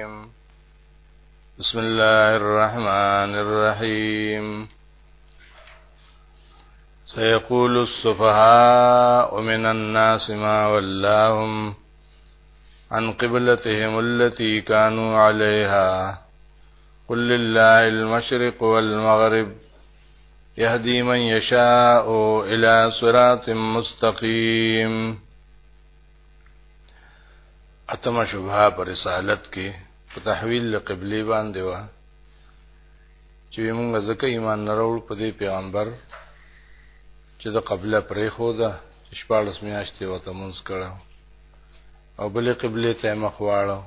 الرجيم بسم الله الرحمن الرحيم سيقول السفهاء من الناس ما ولاهم عن قبلتهم التي كانوا عليها قل لله المشرق والمغرب يهدي من يشاء إلى صراط مستقيم. اتم شبهه پر رسالت کې په تحویل قبله باندې و چې موږ ځکه ایمان نه وروړو په دې پیغمبر چې د قبله پرې خو ده شپږ میاشتې وته مونږ کړو او بلې قبله ته مخ واړو.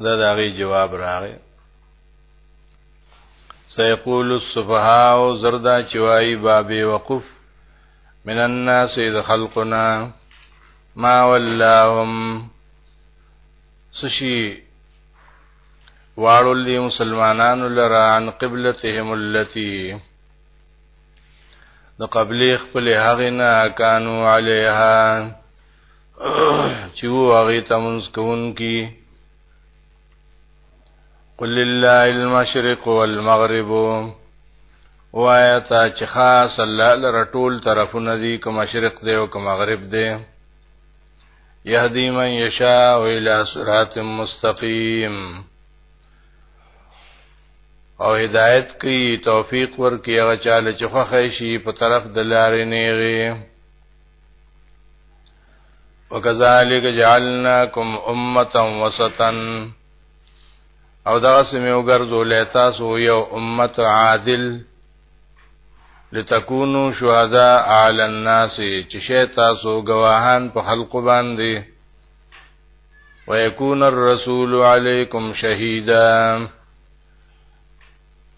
دا دغه جواب راغی. سيقول السفهاء زردا چوای باب وقف من الناس اذ خلقنا ما ولاهم سشي وارول دی مسلمانانو لرا عن قبلتهم التي د قبلی خپل هغینا کانو علیها چو هغی تمنز کون کی. قل لله المشرق والمغرب وآیتا چه خاص اللہ لرطول طرفون دی که مشرق دے و که مغرب دے. یهدی من یشاء الى صراط مستقیم او ہدایت کی توفیق ور کی اغا چال چخوا خیشی پا طرف دلار نیغی. وکذالک جعلناکم امتا وسطا او دغسمیو گرزو لیتاسو یو امت عادل لتكونوا شهداء على الناس چشیتاسو گواهان په خلق باندې ويكون الرسول عليكم شهيدا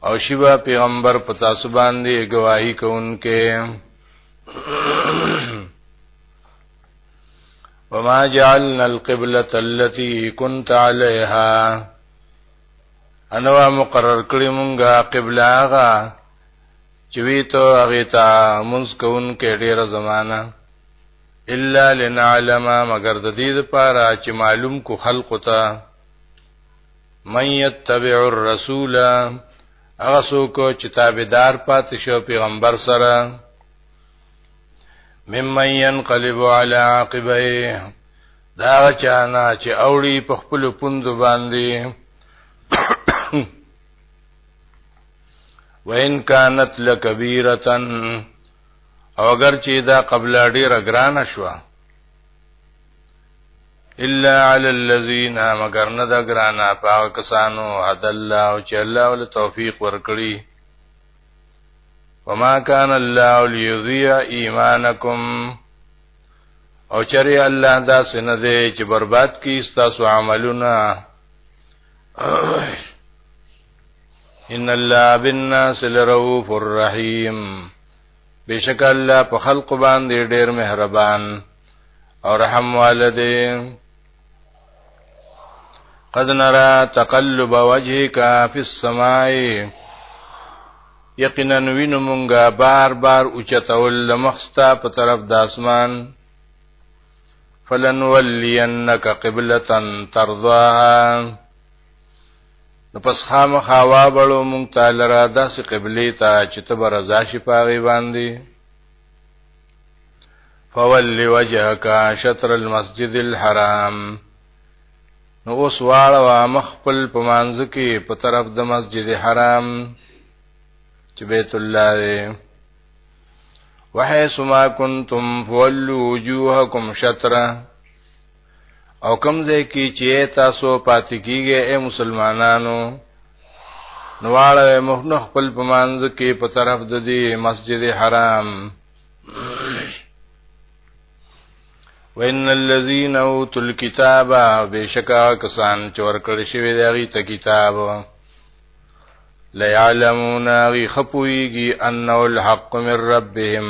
او شیبا پیغمبر پتا سو باندې گواہی کوونکې. وما جعلنا القبلة التي كنت عليها انوا مقرر کړی مونږه قبله هغه چوی تو اغیتا منز کون کے ډیر زمانہ الا لنعلم مگر د دې لپاره چې معلوم کو خلق تا من يتبع الرسول هغه څوک چې تابعدار پات شو پیغمبر سره ممن ينقلب على عقبيه دا چانا چې اوړي په خپل پوند باندې وَإِن كَانَتْ لَكَبِيرَةً او اگر چې دا قبل ډیر ګران شوا الا علی الذین مگر نه دا ګران پاک کسانو حد الله او چې الله ول توفیق ورکړي. وما كان الله ليضيع ایمانکم او چری الله دا سن دې چې برباد کی تاسو عملونه. ان الله بالناس لرؤوف الرحیم بشک الله په خلق باندې ډیر مهربان او رحم والده. قد نرى تقلب وجهك في السماء یقینا وینو مونږه بار بار اوچتول مخستا په طرف د اسمان. فلنولینک قبلة ترضاها نو پس خام خوا بڑو مونگ تال را دا سی قبلی تا چتب رضا شپاغی باندی. فولی وجهکا شطر المسجد الحرام نو اس واروا مخپل پمانزکی پا طرف دا مسجد حرام چی بیت اللہ دے. وحیث ما کنتم فولو وجوہکم شطرہ او کمزے کی چیئے تاسو پاتی کی گئے اے مسلمانانو نوالا مخنخ پل پمانز کی پترف ددی مسجد حرام. وَإِنَّ الَّذِينَ أُوتُوا الْكِتَابَ بِشَكَا کسان چور کرشوی داغی تا کتاب لَيَعْلَمُونَ غی خپویگی اَنَّهُ الْحَقُّ مِنْ رَبِّهِمْ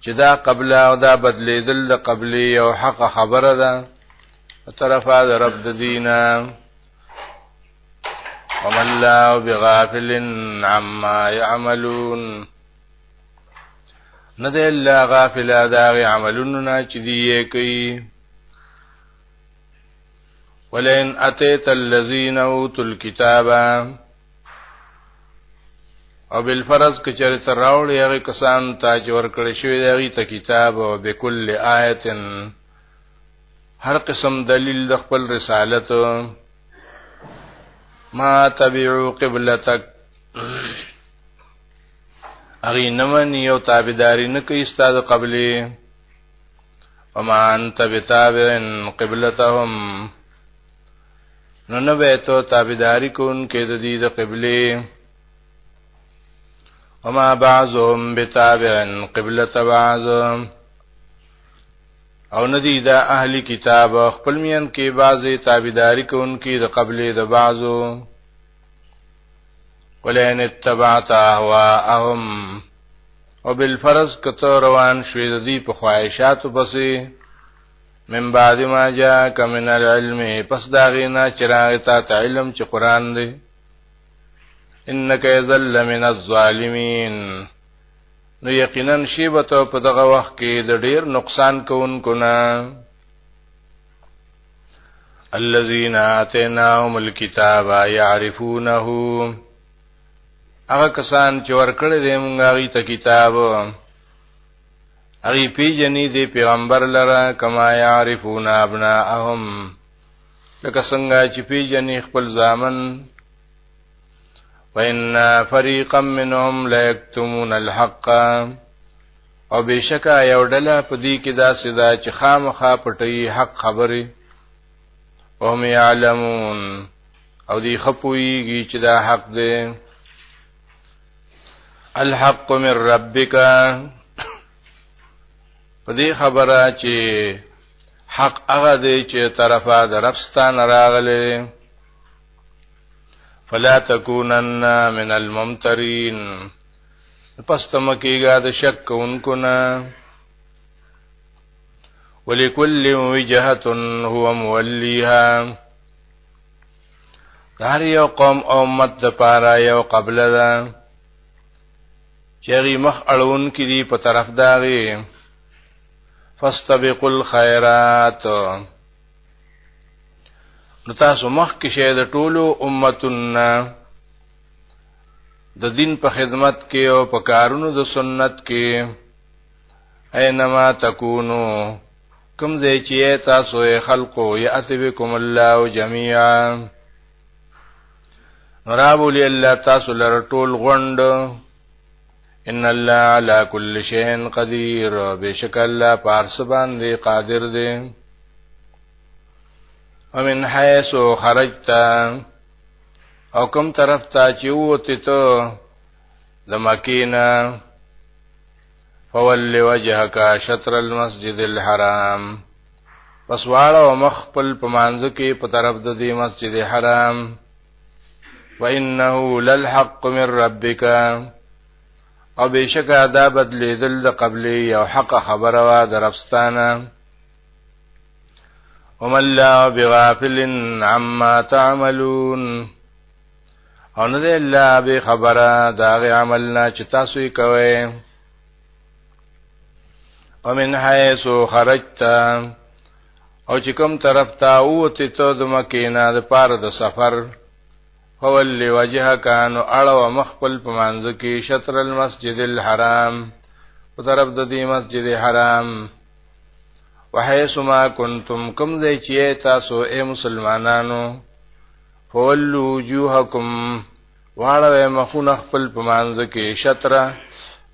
چې دا قبل او دا بدلی دل دا قبلی او حق خبر دا طرفا دا رب دا دینا. وما الله بغافل عما يعملون نه دی الله غافل د هغې عملونو نه چې دی یې کوي. ولئن اتیت الذین اوتوا الکتاب، او بالفرض که چېرته راوړې هغې کسانو ته چې ورکړی شوی دی هغې ته کتاب، او بکل آیت، هر قسم دلیل د خپل رسالت، ما تبعوا قبلتک، هغې نه مني او تابعداري نه کوي ستا د قبلې، وما انت بتابع قبلتهم، نو نه به ته تابعداري کوونکی د دې د قبلې، وما بعضهم بتابع قبلة بعض، او ندی دا اهلی کتاب خپل میان کې بعضی تابعداري کوونکی د قبلې د بعضو. ولئن اتبعت اهواءهم، او بالفرض کته روان شوی د دې په خواهشاتو پسې، من بعد ما جاءك من العلم، پس دا غینا چراغ ته علم چې قران دی، انک یذل من الظالمین، نو یقینا شیبته په دغه وخت کې د ډیر نقصان کوونکو نه. الذین آتیناهم الکتاب یعرفونه، هغه کسان چې ورکړی دی موږ هغې ته کتاب، هغې پیژني دی پیغمبر لره، کما یعرفون ابناءهم، لکه څنګه چې پیژني خپل زامن. وَإِنَّ فَرِيقًا مِّنْهُمْ لَيَكْتُمُونَ الْحَقَّ، او بشکا یو ډله په دې کې داسې ده چې خامخا پټوي حق خبرې، وهم یعلمون، او دی خپویږي چې دا حق دی. الحق من ربک، په دې خبره چې حق هغه دی چې طرفه د رب ستانه راغلی. فلا تکونن من الممترین، پس تمکیگا د شک کوونکو نه. ولکل وجهة هو مولیها، هر یو قوم او امت د پاره یو قبله ده چې هغې مخ اړون کې دي په طرف د هغې. فاستبقوا الخیرات، نو تاسو مخکې شئ د ټولو امتونو د دین په خدمت کې او په کارونو د سنت کې. اینما تکونو، کوم ځای چې تاسو یې خلقو، یأتی بکم الله جمیعا، رابولی الله تاسو لره ټول غونډ. ان الله علی کل شیء قدیر، بشک الله په هر څه باندې قادر دی. ومن حیث خرجت، او کوم طرف ته چې ووتې ته د مکې نه، فول وجهک شطر المسجد الحرام، پس واړه مخ خپل په مانځه کې په طرف د دې مسجد حرام. وانه للحق من ربک، او بشکه دا بدلیدل د قبلې یو حق خبره وه د ربستانه. وما الله بغافل عما تعملون، او نه دی الله بې خبره د هغې عملنا چې تاسو یې کوئ. ومن حیث خرجت، او چې کوم طرف ته ووتې ته د مکې نه د پاره د سفر، فول وجهک، نو اړوه مخ خپل په مانځه کې شطر المسجد الحرام، په طرف د دې مسجد حرام. وحیث ما کنتم، کوم ځای چې تاسو اے مسلمانانو، فولوا وجوهکم، واړوئ مخونه خپل په مانځه کې شطره،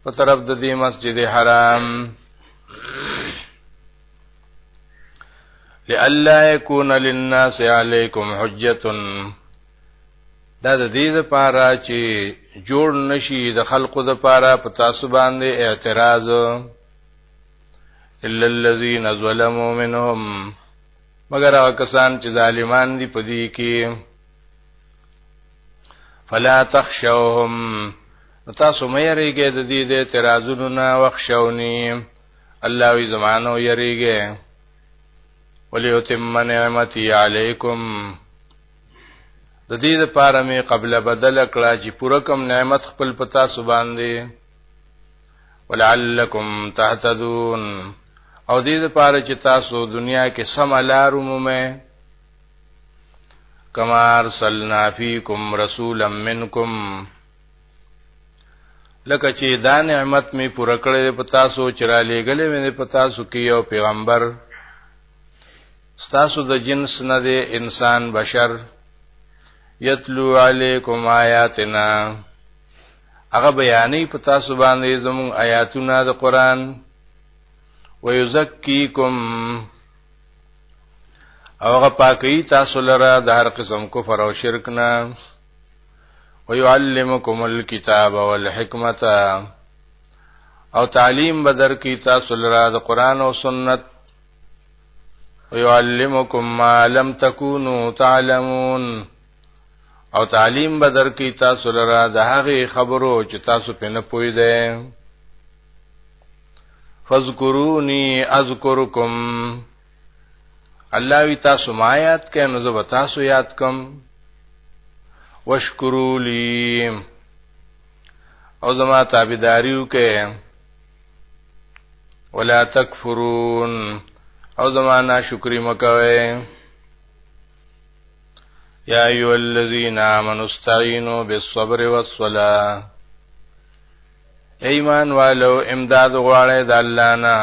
په طرف د دې مسجد حرام. لئلا یکون للناس علیکم حجة، دا د دې لپاره چې جوړ نشي د خلقو لپاره په تاسو باندې اعتراض. الا الذين ظلموا منهم، مگر هغه کسان چې ظالمان دي په دې کې. فلا تخشوهم، تاسو مې یریږئ د دې د اعتراضونو نه، واخشوني، الله وی زمانو یریږئ. وليتم نعمتي علیکم، د دې لپاره مې قبل بدل کړه چې پوره کوم نعمت خپل په تاسو باندې. ولعلکم تهتدون او دې لپاره چې تاسو دنیا کې سم لار ومومئ کما ارسلنا فیکم رسولا منکم لکه چې دا نعمت می پوره کړې په تاسو چې را لېږلې مې په تاسو کې یو پیغمبر ستاسو د جنس نه دی انسان بشر یتلو علیکم آیاتنا هغه بیانې په تاسو باندې زموږ آیاتونه د قران ويزکیکم او هغه پاکي تاسو لره د هر قسم کفر او شرک نه ويعلمکم الكتاب والحکمت او تعلیم بدر کی تاسو لره د قران او سنت ويعلمکم ما لم تکونوا تعلمون او تعلیم بدر کی تاسو لره د هغه خبرو چې تاسو په نه پوي دي فذكروني اذكركم الله وی تاسو ما یاد کړئ نو زه تاسو یاد کوم واشکروا لي او زما تابعداري وکړئ ولا تکفرون او زما ناشکری مکوئ یا ایها الذین آمنوا استعینوا بالصبر والصلاة ایمان والو امداد غواړئ د الله نه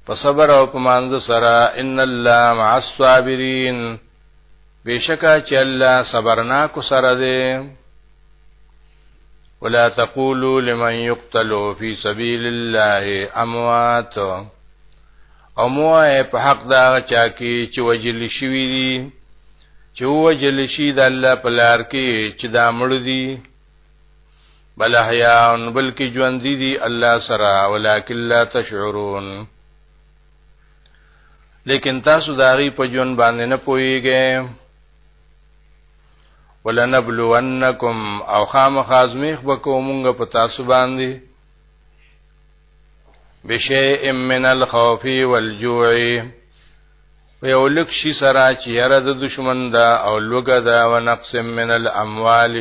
په صبر او په مانځ سره ان الله مع الصابرین بشکا چې الله صبرناک سره دی ولا تقولوا لمن يقتل في سبيل الله اموات او موه په حق دا چا کې چې وجل شوی دي چې وجل شي د الله په لار کې چې دا مړ دي بل احیاء بلکې ژوند دي الله سره ولکن لا تشعرون لیکن تاسو داغي په ژوند باندې نه پويږئ ولنبلونکم او خامخازمیخ بکومونگا په تاسو باندې بشیء من الخوف والجوع ویولک شي سره چې یره د دشمن دا او لوګه دا او نقص من الاموال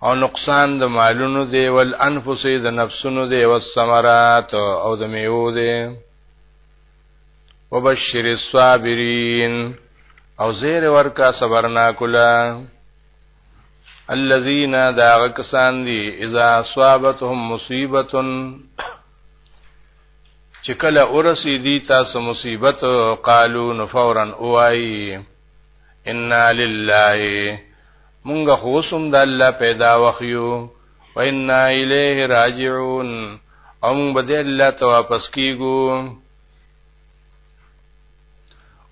او نقصان د مالونو دی والانفس د نفسونو دی والثمرات او د میوه دی وبشر الصابرین او زیر ورکا صبرنا کلا الذین دا کسان دی اذا اصابتهم مصیبتن چکل ارسی دی تاس مصیبت قالو نفورا اوائی انا للہ منگا خوصم دا اللہ پیدا وخیو و انا الیہ راجعون او منگ بدے اللہ تواپس کیگو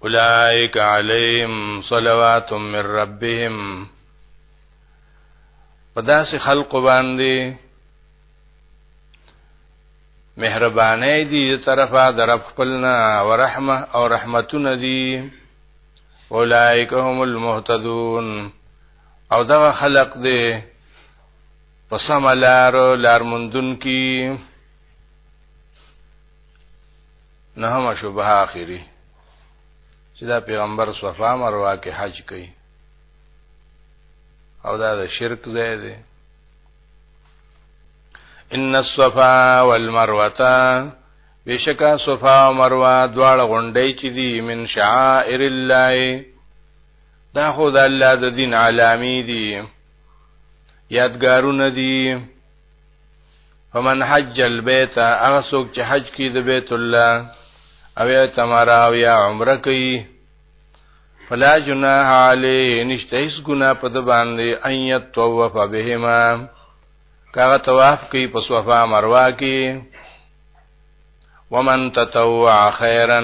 اولئک علیہم صلوات من ربهم پداس خلق باندې مهربانی دی طرفا در خپلنا ورحمه او رحمتون دی اولئک هم المهتدون او دا خلق دی پسم لار مندون کی نهم شبه آخری چې دا پیغمبر صفا مروه کې حج کوي او دا د شرک ځای دی ان الصفا والمروه بشکا صفا او مروه دواړه غونډې چې دي من شعائر الله دا خو د الله د دین علامې دي یادګارونه دي فمن حج البيت اغسوک چې حج کی د بیت الله او اعتمار او یا عمره کوي فلا جناح علی نشتهیس گناه پد باندې ان یطوف بهما کاغه طواف کوي په صفا مروه کې ومن تطوع خیرا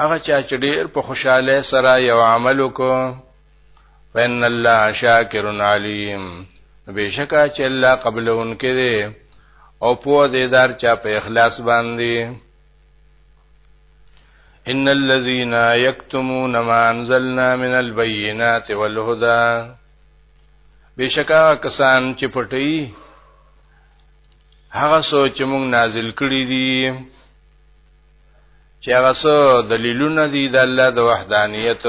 هغه چې ډیر په خوشاله سره یو عمل وکړي فإن الله شاکر علیم بشکا چې الله قبلون کړي او په دې دار چا په اخلاص باندې ان الذين يكتمون ما انزلنا من البينات والهدى بشکا کسان چې پټي هغه سوچ موږ نازل کړی دي چې هغه سو دلیلونه دي د الله د وحدانیت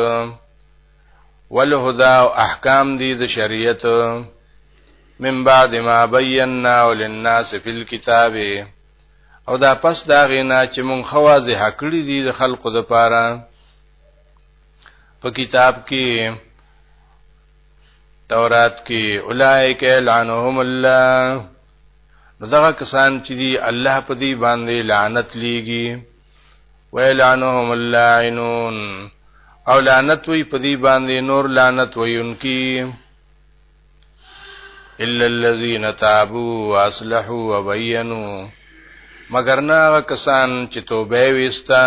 والهدى او احکام دي د شریعت من بعد ما بينا للناس في الكتاب او دا پس دا غینا چې مونږ خواځه کړی دي د خلقو د پاره په کتاب کې تورات کې اولئک لعنهم الله نو دا کسان چې دی الله په دې باندې لعنت لیږي ویلعنهم اللاعنون او لعنت وی په دې باندې نور لعنت وی انکی الا الذين تابوا واصلحوا وبينوا مگر نه کسان چې توبه وستا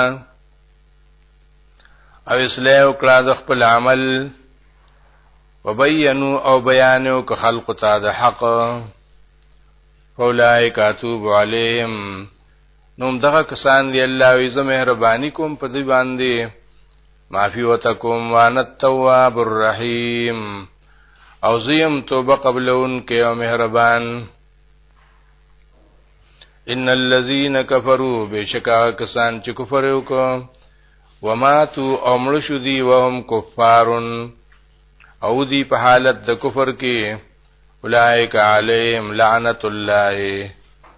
او اصلاح وکړه د خپل عمل وبينوا او بیانو که خلق ته د حق اولئک اتوب علیهم نوم دغه کسان دی الله وی زه مهربانی کوم په دې باندې معافی وتکم وانا التواب الرحیم او زیم توبه قبلون کې او مهربان ان الذين كفروا بشکا کسان چې کفر وکړو وماتوا او مړ شو دي وهم کفارون او دی په حالت د کفر کې اولئک علیهم لعنت الله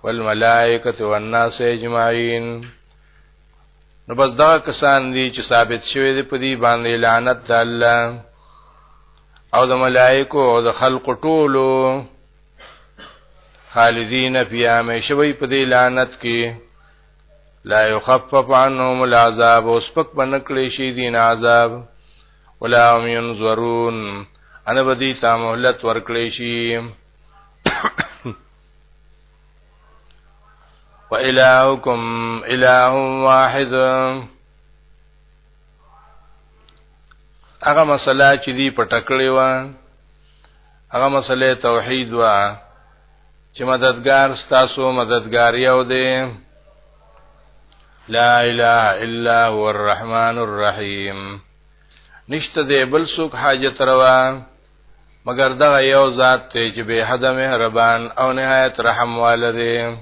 والملائکه والناس اجمعین نو بس دا کسان دي چې ثابت شوی دی په دې باندې لعنت د الله او د ملائکه او د خلق ټولو خالدین فی همیشوی په دې لعنت کې لا یخفف عنهم العذاب وسپک بنکلی شي دین عذاب ولا هم ينظرون انا بدی تا مهلت ورکلی شي وإلهكم إله واحد هغه مسله چې دی پټکړې و هغه مسله توحید و چې مددگار ستاسو مددگار یو دی لا اله الا هو الرحمن الرحیم نشته دی بل څوک حاجت روا مگر دغه یو ذات ته چې به حد مهربان او نهایت رحم والده